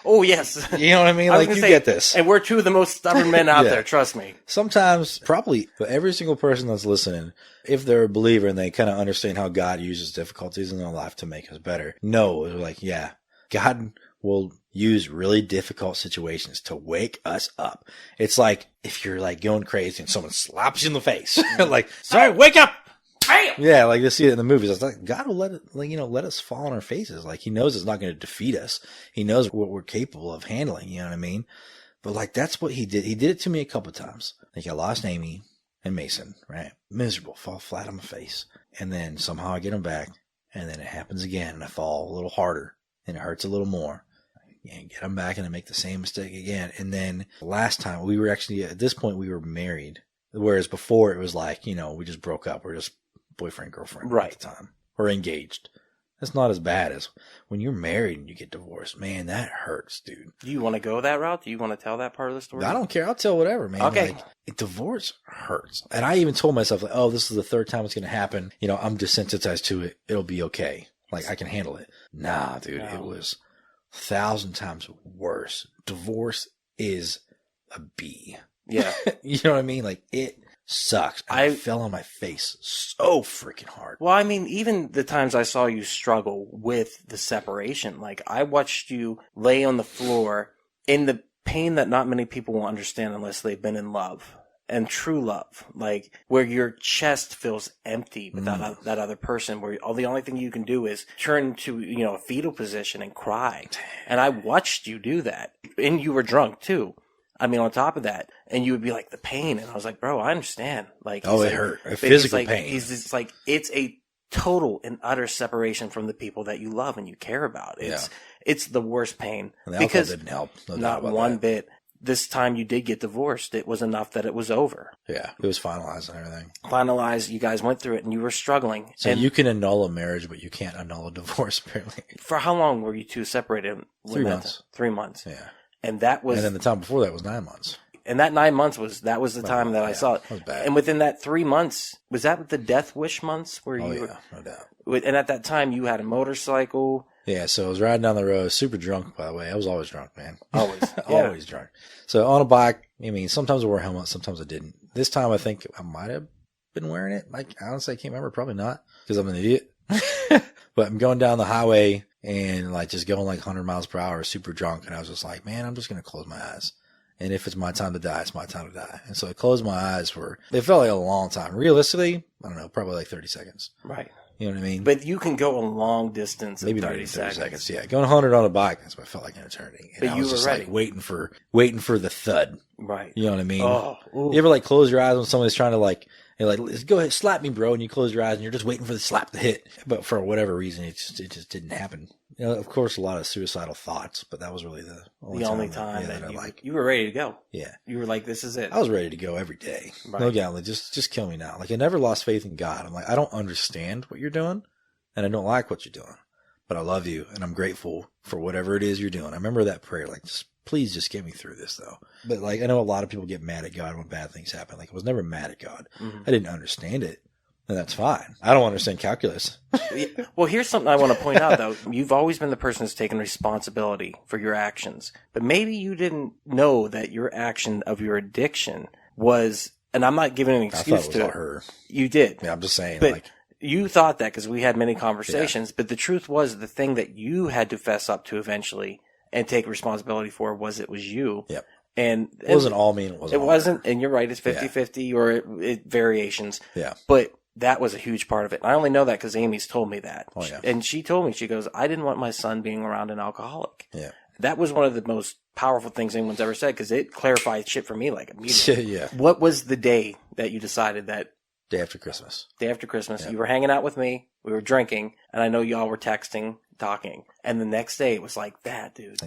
S1: Oh, yes.
S3: You know what I mean? Like, you get this.
S1: And we're two of the most stubborn men out there, trust me.
S3: Sometimes, probably every single person that's listening, if they're a believer and they kind of understand how God uses difficulties in their life to make us better, know, like, yeah, God will use really difficult situations to wake us up. It's like if you're like going crazy and someone slaps you in the face, like, sorry, wake up. Bam! Yeah, like they see it in the movies. It's like God will let it, like, you know, let us fall on our faces. Like He knows it's not going to defeat us. He knows what we're capable of handling. You know what I mean? But like that's what He did. He did it to me a couple of times. Like I lost Amy and Mason, right? Miserable, fall flat on my face, and then somehow I get them back, and then it happens again, and I fall a little harder, and it hurts a little more. And get them back and I make the same mistake again. And then last time we were actually, at this point, we were married. Whereas before it was like, you know, we just broke up. We're just boyfriend, girlfriend at the time. Or engaged. That's not as bad as when you're married and you get divorced. Man, that hurts, dude.
S1: Do you want to go that route? Do you want to tell that part of the story?
S3: I don't care. I'll tell whatever, man.
S1: Okay.
S3: Like, divorce hurts. And I even told myself, like, oh, this is the 3rd time it's going to happen. You know, I'm desensitized to it. It'll be okay. Like, I can handle it. Nah, dude, It was 1,000 times worse. Divorce is a B.
S1: Yeah.
S3: You know what I mean? Like, it sucks. I fell on my face so freaking hard.
S1: Well, I mean, even the times I saw you struggle with the separation, like I watched you lay on the floor in the pain that not many people will understand unless they've been in love. and true love, like where your chest feels empty without that other person, where the only thing you can do is turn to, a fetal position and cry. And I watched you do that, and you were drunk too. I mean, on top of that, and you would be like, the pain. And I was like, bro, I understand. Like,
S3: it hurt. A physical pain.
S1: He's just like, it's a total and utter separation from the people that you love and you care about. It's the worst pain.
S3: And the alcohol didn't help.
S1: Not one bit. This time you did get divorced. It was enough that it was over.
S3: Yeah, it was finalized and everything.
S1: Finalized. You guys went through it, and you were struggling.
S3: So you can annul a marriage, but you can't annul a divorce, apparently.
S1: For how long were you two separated?
S3: 3 months.
S1: 3 months.
S3: Yeah.
S1: And that was.
S3: And then the time before that was 9 months.
S1: And that 9 months was the time that I saw it.
S3: That was bad.
S1: And within that 3 months, was that the death wish months where you were?
S3: No doubt.
S1: And at that time, you had a motorcycle.
S3: Yeah, so I was riding down the road, super drunk, by the way. I was always drunk, man.
S1: Always.
S3: Always drunk. So on a bike, I mean, sometimes I wore a helmet, sometimes I didn't. This time I think I might have been wearing it. Like, honestly, I can't remember. Probably not, because I'm an idiot. But I'm going down the highway and like just going like 100 miles per hour, super drunk. And I was just like, man, I'm just going to close my eyes. And if it's my time to die, it's my time to die. And so I closed my eyes it felt like a long time. Realistically, I don't know, probably like 30 seconds.
S1: Right.
S3: You know what I mean?
S1: But you can go a long distance in
S3: maybe
S1: 30 seconds.
S3: Yeah, going 100 on a bike, that's what felt like an eternity. And
S1: but
S3: I
S1: you
S3: was
S1: were
S3: just
S1: ready.
S3: like waiting for the thud.
S1: Right.
S3: You know what I mean?
S1: Oh,
S3: you ever like close your eyes when somebody's trying to like go ahead, slap me, bro, and you close your eyes and you're just waiting for the slap to hit. But for whatever reason, it just didn't happen. Of course, a lot of suicidal thoughts, but that was really the only time that
S1: you were ready to go.
S3: Yeah.
S1: You were like, this is it.
S3: I was ready to go every day.
S1: Right.
S3: No doubt. Like, just kill me now. Like, I never lost faith in God. I'm like, I don't understand what you're doing, and I don't like what you're doing, but I love you, and I'm grateful for whatever it is you're doing. I remember that prayer, like, please just get me through this, though. But, like, I know a lot of people get mad at God when bad things happen. Like, I was never mad at God.
S1: Mm-hmm.
S3: I didn't understand it. And that's fine. I don't understand calculus.
S1: Well, here's something I want to point out, though. You've always been the person who's taken responsibility for your actions. But maybe you didn't know that your action of your addiction was, and I'm not giving an excuse to it.
S3: Her.
S1: You did.
S3: Yeah, I'm just saying.
S1: But
S3: like,
S1: you thought that because we had many conversations. Yeah. But the truth was the thing that you had to fess up to eventually and take responsibility for was you.
S3: Yep.
S1: And
S3: it wasn't all me and it wasn't
S1: and you're right, it's 50-50 or variations.
S3: Yeah.
S1: But that was a huge part of it. And I only know that because Amy's told me that.
S3: Oh, yeah.
S1: And she told me, she goes, I didn't want my son being around an alcoholic.
S3: Yeah.
S1: That was one of the most powerful things anyone's ever said because it clarified shit for me like immediately.
S3: Yeah.
S1: What was the day that you decided that?
S3: Day after Christmas.
S1: Day after Christmas.
S3: Yeah.
S1: You were hanging out with me. We were drinking. And I know y'all were texting, talking. And the next day it was like that, dude.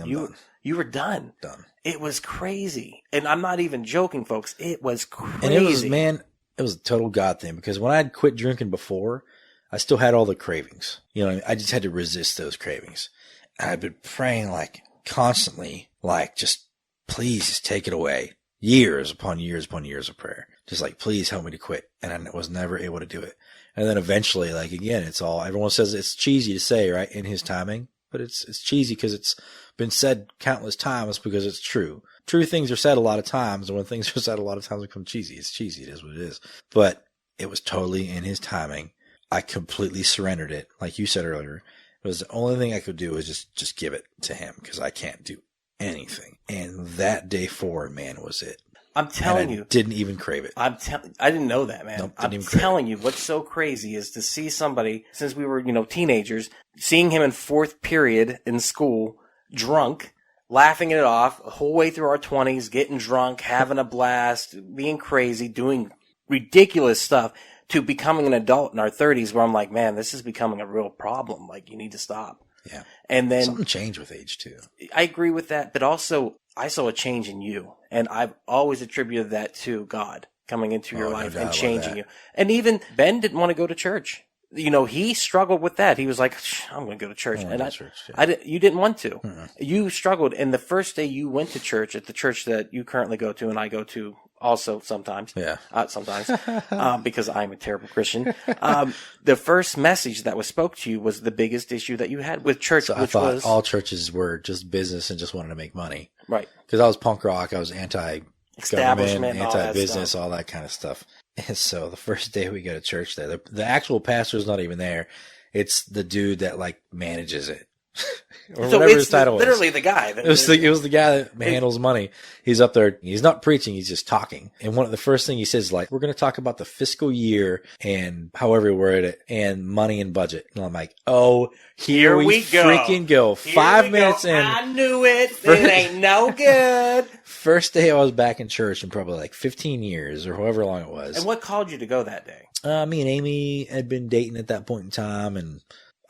S1: You were done.
S3: Done.
S1: It was crazy. And I'm not even joking, folks. It was crazy.
S3: And it was a total God thing because when I had quit drinking before, I still had all the cravings. You know, I just had to resist those cravings. And I've been praying like constantly, like just please just take it away. Years upon years upon years of prayer. Just like, please help me to quit. And I was never able to do it. And then eventually, like again, everyone says it's cheesy to say, right? In his timing, but it's cheesy because it's been said countless times because it's true. True things are said a lot of times. And when things are said a lot of times, become cheesy. It's cheesy. It is what it is. But it was totally in his timing. I completely surrendered it. Like you said earlier, it was the only thing I could do is just give it to him because I can't do anything. And that day forward, man, was it.
S1: I'm telling you.
S3: Didn't even crave it.
S1: I didn't know that, man.
S3: Nope,
S1: I'm telling you, what's so crazy is to see somebody, since we were, teenagers, seeing him in fourth period in school, drunk, laughing it off, the whole way through our 20s, getting drunk, having a blast, being crazy, doing ridiculous stuff, to becoming an adult in our 30s where I'm like, man, this is becoming a real problem. Like, you need to stop.
S3: Yeah.
S1: And then
S3: something changed with age too.
S1: I agree with that, but also I saw a change in you, and I've always attributed that to God coming into your life and changing you. And even Ben didn't want to go to church. He struggled with that. He was like, I'm going to go to church. You didn't want to. Mm-hmm. You struggled. And the first day you went to church at the church that you currently go to and I go to also sometimes.
S3: Yeah.
S1: Sometimes. Because I'm a terrible Christian. The first message that was spoke to you was the biggest issue that you had with church,
S3: so
S1: which
S3: I thought
S1: was
S3: all churches were just business and just wanted to make money.
S1: Right.
S3: Because I was punk rock. I was
S1: anti-establishment,
S3: anti-business, all that kind of stuff. And so the first day we go to church there, the actual pastor's not even there. It's the dude that like manages it. or
S1: So
S3: whatever
S1: it's
S3: his title was.
S1: literally the guy.
S3: It was the guy that handles money. He's up there. He's not preaching. He's just talking. And one of the first thing he says is like, we're going to talk about the fiscal year and however you word it and money and budget. And I'm like, oh, here we go. Freaking go.
S1: Here
S3: 5 minutes in.
S1: I knew it. It ain't no good.
S3: First day I was back in church in probably like 15 years or however long it was.
S1: And what called you to go that day?
S3: Me and Amy had been dating at that point in time, and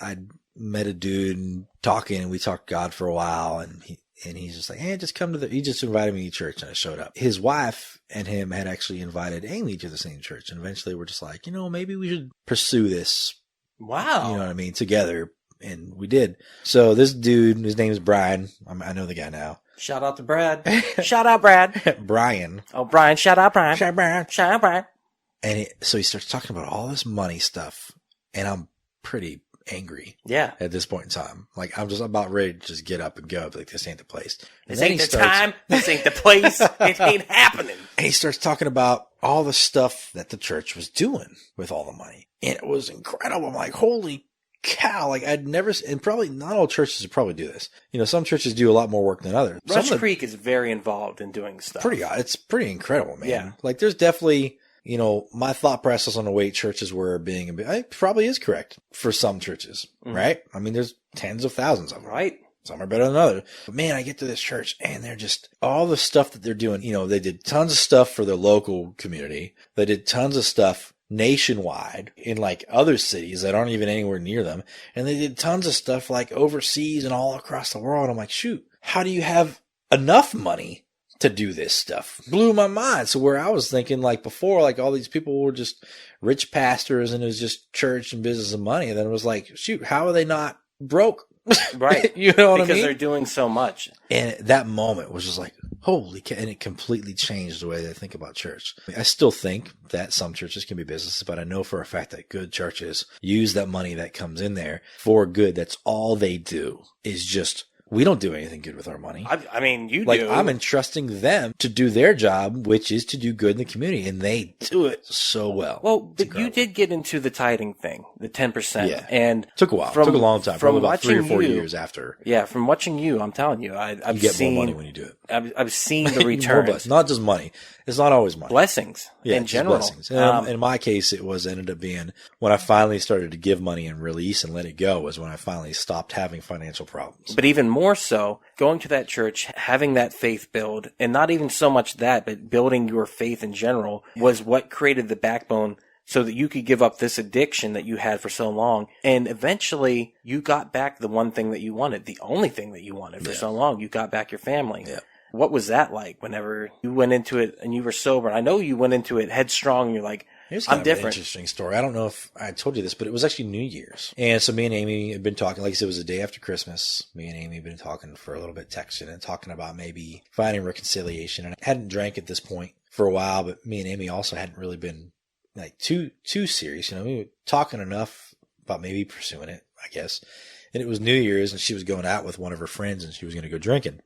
S3: I'd met a dude and talking, and we talked God for a while, and he's just like, hey, just come to he just invited me to church, and I showed up. His wife and him had actually invited Amy to the same church, and eventually we're just like, maybe we should pursue this.
S1: Wow.
S3: You know what I mean? Together. And we did. So this dude, his name is Brian. I know the guy now.
S1: Shout out to Brad. Shout out, Brad.
S3: Brian.
S1: Oh, Brian. Shout out, Brian.
S3: Shout out, Brian.
S1: Shout out, Brian.
S3: And so he starts talking about all this money stuff, and I'm pretty angry.
S1: Yeah.
S3: At this point in time, like I'm just about ready to just get up and go. Like this ain't the place.
S1: This ain't the time. This ain't the place. It ain't happening.
S3: And he starts talking about all the stuff that the church was doing with all the money, and it was incredible. I'm like, holy cow! Like I'd never, and probably not all churches would probably do this. Some churches do a lot more work than others.
S1: Rush Creek is very involved in doing stuff.
S3: It's pretty incredible, man.
S1: Yeah.
S3: Like there's definitely. My thought process on the way churches were being, it probably is correct for some churches, right? I mean, there's tens of thousands of them.
S1: Right.
S3: Some are better than others. But man, I get to this church and they're just, all the stuff that they're doing, they did tons of stuff for their local community. They did tons of stuff nationwide in like other cities that aren't even anywhere near them. And they did tons of stuff like overseas and all across the world. I'm like, shoot, how do you have enough money to do this stuff? Blew my mind. So where I was thinking like before, like all these people were just rich pastors and it was just church and business and money. And then it was like, shoot, how are they not broke?
S1: Right.
S3: You know what I mean?
S1: Because they're doing so much.
S3: And that moment was just like, holy cow. And it completely changed the way they think about church. I still think that some churches can be businesses, but I know for a fact that good churches use that money that comes in there for good. That's all they do is just, we don't do anything good with our money.
S1: I mean, you
S3: like,
S1: do.
S3: I'm entrusting them to do their job, which is to do good in the community, and they do it so well.
S1: Well, but you did get into the tithing thing, the 10%.
S3: Yeah.
S1: And
S3: took a while. Took a long time. Probably about 3 or 4 years after.
S1: Yeah, from watching you, I'm telling you, I've
S3: you get
S1: seen
S3: more money when you do it.
S1: I've seen the returns.
S3: Not just money. It's not always money.
S1: Blessings in general.
S3: Blessings. In my case, it ended up being when I finally started to give money and release and let it go was when I finally stopped having financial problems.
S1: But even more so, going to that church, having that faith build, and not even so much that, but building your faith in general was what created the backbone so that you could give up this addiction that you had for so long. And eventually you got back the one thing that you wanted, the only thing that you wanted for so long. You got back your family.
S3: Yeah.
S1: What was that like whenever you went into it and you were sober? I know you went into it headstrong and you're like, I'm different.
S3: An interesting story. I don't know if I told you this, but it was actually New Year's. And so me and Amy had been talking, like I said, it was the day after Christmas. Me and Amy had been talking for a little bit, texting and talking about maybe finding reconciliation. And I hadn't drank at this point for a while, but me and Amy also hadn't really been like too serious. We were talking enough about maybe pursuing it, I guess. And it was New Year's and she was going out with one of her friends and she was going to go drinking.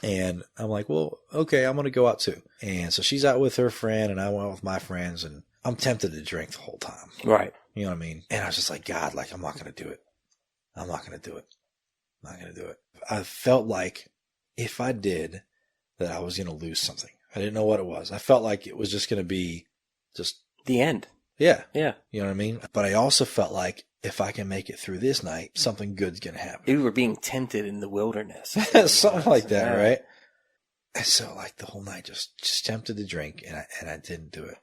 S3: And I'm like, well, okay, I'm going to go out too. And so she's out with her friend and I went out with my friends and I'm tempted to drink the whole time.
S1: Right.
S3: You know what I mean? And I was just like, God, like, I'm not going to do it. I'm not going to do it. I'm not going to do it. I felt like if I did, that I was going to lose something. I didn't know what it was. I felt like it was just going to be just
S1: the end.
S3: Yeah.
S1: Yeah.
S3: You know what I mean? But I also felt like if I can make it through this night, something good's going to happen.
S1: You were being tempted in the wilderness.
S3: Something like that, right? And so like the whole night just tempted to drink and I didn't do it.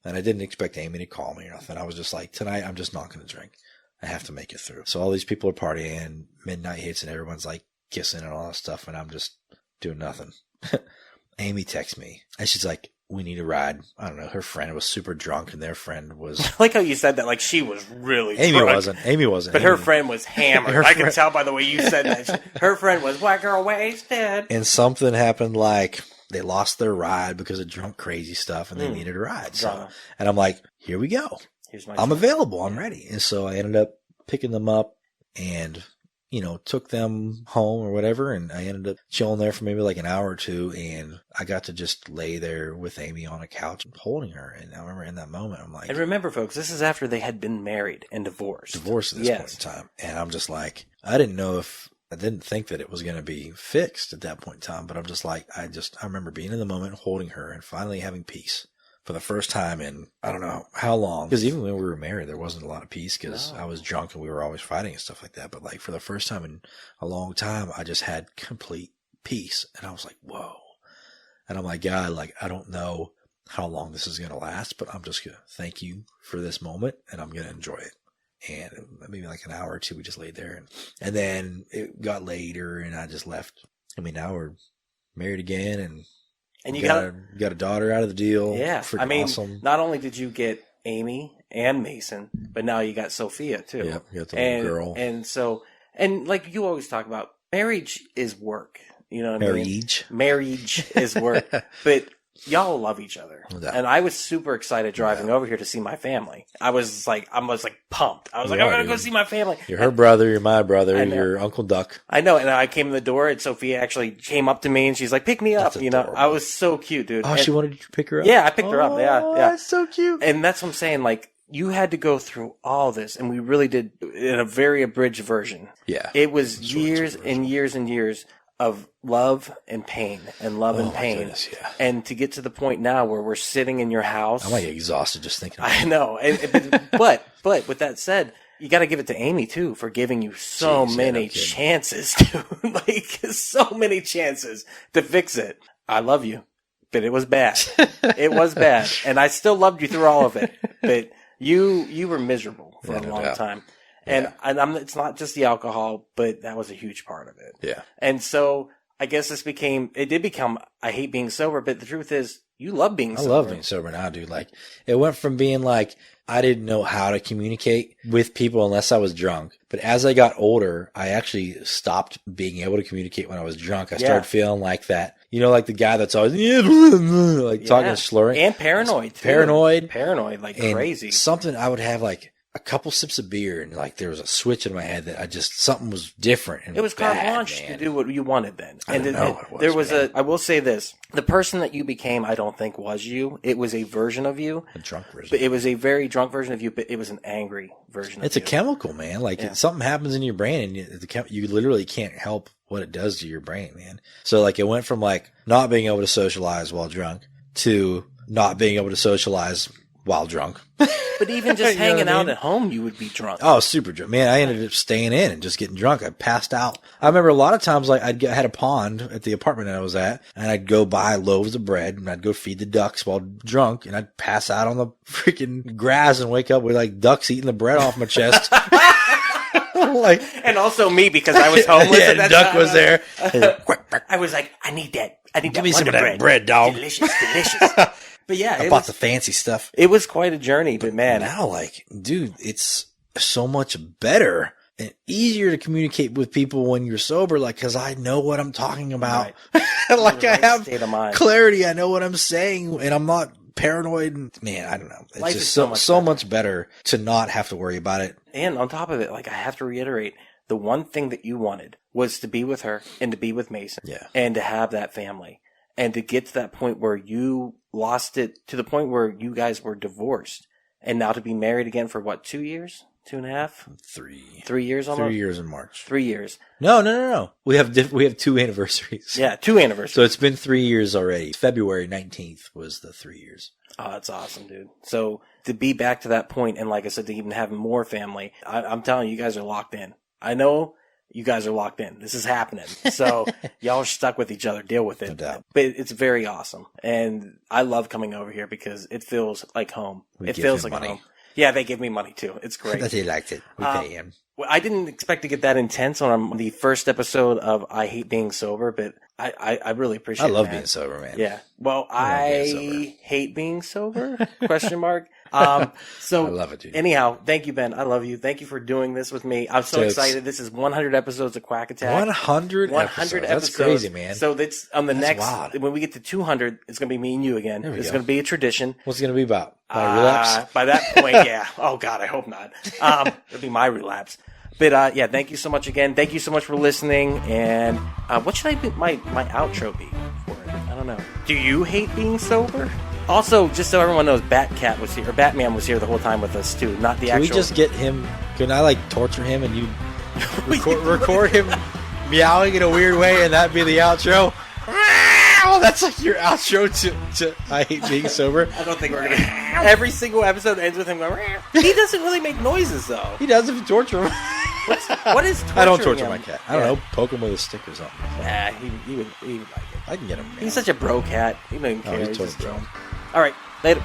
S3: And I didn't expect Amy to call me or nothing. I was just like, tonight I'm just not going to drink. I have to make it through. So all these people are partying and midnight hits and everyone's like kissing and all that stuff. And I'm just doing nothing. Amy texts me and she's like, we need a ride. I don't know. Her friend was super drunk and their friend was.
S1: I like how you said that. Like she was really
S3: Amy
S1: drunk.
S3: Amy wasn't.
S1: But her friend was hammered. I could tell by the way you said that. Her friend was white girl wasted.
S3: And something happened like they lost their ride because of drunk crazy stuff and they needed a ride. So, and I'm like, here we go. I'm available. I'm ready. And so I ended up picking them up and, took them home or whatever. And I ended up chilling there for maybe like an hour or two. And I got to just lay there with Amy on a couch holding her. And I remember in that moment, I'm like.
S1: And remember, folks, this is after they had been married and divorced.
S3: Divorced at this point in time. And I'm just like, I didn't know if I didn't think that it was going to be fixed at that point in time, but I'm just like, I remember being in the moment, holding her, and finally having peace for the first time in, I don't know how long. Because even when we were married, there wasn't a lot of peace because I was drunk and we were always fighting and stuff like that. But like for the first time in a long time, I just had complete peace. And I was like, whoa. And I'm like, God, like, I don't know how long this is going to last, but I'm just going to thank you for this moment and I'm going to enjoy it. And maybe like an hour or two, we just laid there. And then it got later and I just left. I mean, now we're married again and you got a daughter out of the deal.
S1: Yeah.
S3: Freaking
S1: I mean,
S3: awesome.
S1: Not only did you get Amy and Mason, but now you got Sophia too.
S3: Yep, you got the little girl.
S1: And like you always talk about, marriage is work. You know what I mean? Marriage is work. But y'all love each other. Yeah. And I was super excited driving over here to see my family. I was like pumped. I was like, I'm going to go see my family.
S3: You're her brother. You're my brother. You're Uncle Duck.
S1: I know. And I came in the door and Sophia actually came up to me and she's like, pick me up.
S3: That's
S1: you know, I was so cute, dude.
S3: Oh, she wanted you to pick her up?
S1: Yeah, I picked her up. Yeah.
S3: That's so cute.
S1: And that's what I'm saying. Like, you had to go through all this, and we really did in a very abridged version.
S3: Yeah.
S1: It was years and years and years of love and pain and love and pain.
S3: Goodness, yeah.
S1: And to get to the point now where we're sitting in your house.
S3: I'm like exhausted just thinking about it.
S1: I know. But with that said, you got to give it to Amy too for giving you so many chances to like so many chances to fix it. I love you, but it was bad. It was bad. And I still loved you through all of it. But you were miserable for a long time. And it's not just the alcohol, but that was a huge part of it.
S3: Yeah.
S1: And so I guess it did become, I hate being sober, but the truth is, you love being sober.
S3: I love being sober now, dude. Like, it went from being like, I didn't know how to communicate with people unless I was drunk. But as I got older, I actually stopped being able to communicate when I was drunk. I started feeling like that. You know, like the guy that's always like talking and slurring.
S1: And paranoid, too. Paranoid, like
S3: and
S1: crazy.
S3: Something I would have like a couple sips of beer and like there was a switch in my head that something was different. And
S1: it was carte blanche to do what you wanted then.
S3: I don't know what it was,
S1: I will say this. The person that you became, I don't think was you. It was a version of you.
S3: A drunk version.
S1: But it was a very drunk version of you, but it was an angry version of you.
S3: It's a chemical, man. Like something happens in your brain and you literally can't help what it does to your brain, man. So like it went from like not being able to socialize while drunk to not being able to socialize while drunk.
S1: But even just hanging out at home, you would be drunk.
S3: Oh, super drunk. Man, I ended up staying in and just getting drunk. I passed out. I remember a lot of times, like, I had a pond at the apartment that I was at, and I'd go buy loaves of bread, and I'd go feed the ducks while drunk, and I'd pass out on the freaking grass and wake up with, like, ducks eating the bread off my chest. Like,
S1: and also me, because I was homeless at that
S3: duck
S1: time.
S3: was there.
S1: I was like, I need that.
S3: Give me some of that bread, dog.
S1: Delicious. But yeah,
S3: I bought the fancy stuff.
S1: It was quite a journey, but man.
S3: Now, like, dude, it's so much better and easier to communicate with people when you're sober, like, cause I know what I'm talking about. Right. Like I have clarity. I know what I'm saying and I'm not paranoid. And, man, I don't know. It's
S1: Life
S3: just
S1: is
S3: so much better to not have to worry about it.
S1: And on top of it, like, I have to reiterate, the one thing that you wanted was to be with her and to be with Mason.
S3: Yeah.
S1: And to have that family. And to get to that point where you lost it to the point where you guys were divorced. And now to be married again for what, 2 years? 2.5?
S3: 3.
S1: 3 years almost?
S3: 3 years in March.
S1: 3 years.
S3: No. We have 2 anniversaries.
S1: Yeah, 2 anniversaries.
S3: So it's been 3 years already. February 19th was the 3 years.
S1: Oh, that's awesome, dude. So to be back to that point, and like I said, to even have more family, I'm telling you, you guys are locked in. I know you guys are locked in. This is happening. So y'all are stuck with each other. Deal with it.
S3: No doubt.
S1: But it's very awesome. And I love coming over here because it feels like home. It feels like home. Yeah, they give me money too. It's great.
S3: He liked it. We pay him.
S1: Well, I didn't expect to get that intense on the first episode of I Hate Being Sober, but I really appreciate it.
S3: I love being sober, man.
S1: Yeah. Well, I hate being sober? ? So
S3: I love it, dude.
S1: Anyhow, thank you, Ben. I love you. Thank you for doing this with me. I'm so excited. This is 100 episodes of Quack Attack. 100 episodes.
S3: That's crazy, man.
S1: So that's on the when we get to 200, it's going to be me and you again. It's going to be a tradition.
S3: What's it going to be about? My relapse?
S1: By that point, yeah. Oh God, I hope not. It'll be my relapse. But yeah, thank you so much again. Thank you so much for listening. And what should my outro be for it? I don't know. Do you hate being sober? Also, just so everyone knows, Batman was here the whole time with us too, not the actual.
S3: Can we just get him? Can I like torture him and you record him meowing in a weird way, and that'd be the outro. Oh, that's like your outro to I Hate Being Sober.
S1: I don't think we're gonna. Every single episode ends with him going. He doesn't really make noises though.
S3: He does if you torture him.
S1: What is torturing
S3: I don't torture
S1: him?
S3: my cat. I don't know. Poke him with a stick or something.
S1: Nah, he would like it.
S3: I can get him.
S1: He's such a bro cat. He doesn't even care.
S3: he's
S1: He's
S3: totally
S1: just
S3: bro.
S1: chilling. All right, later.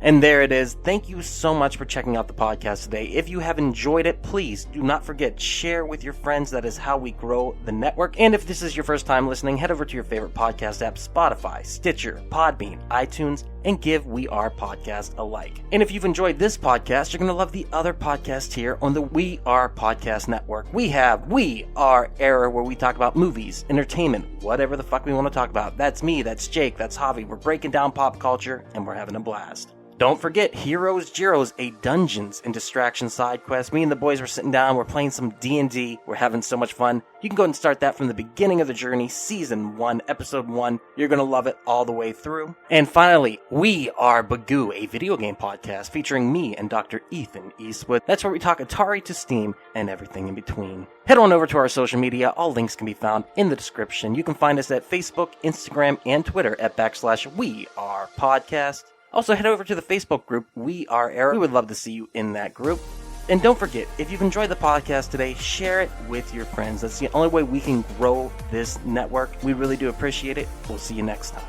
S1: And there it is. Thank you so much for checking out the podcast today. If you have enjoyed it, please do not forget, share with your friends. That is how we grow the network. And if this is your first time listening, head over to your favorite podcast app, Spotify, Stitcher, Podbean, iTunes, and give We Are Podcast a like. And if you've enjoyed this podcast, you're going to love the other podcast here on the We Are Podcast Network. We have We Are Error, where we talk about movies, entertainment, whatever the fuck we want to talk about. That's me, that's Jake, that's Javi. We're breaking down pop culture, and we're having a blast. Don't forget Heroes, Gyros, a Dungeons and Distraction side quest. Me and the boys were sitting down, we're playing some D&D, we're having so much fun. You can go and start that from the beginning of the journey, Season 1, Episode 1. You're going to love it all the way through. And finally, We Are Bagu, a video game podcast featuring me and Dr. Ethan Eastwood. That's where we talk Atari to Steam and everything in between. Head on over to our social media. All links can be found in the description. You can find us at Facebook, Instagram, and Twitter at /We Are Podcast. Also, head over to the Facebook group, We Are Error. We would love to see you in that group. And don't forget, if you've enjoyed the podcast today, share it with your friends. That's the only way we can grow this network. We really do appreciate it. We'll see you next time.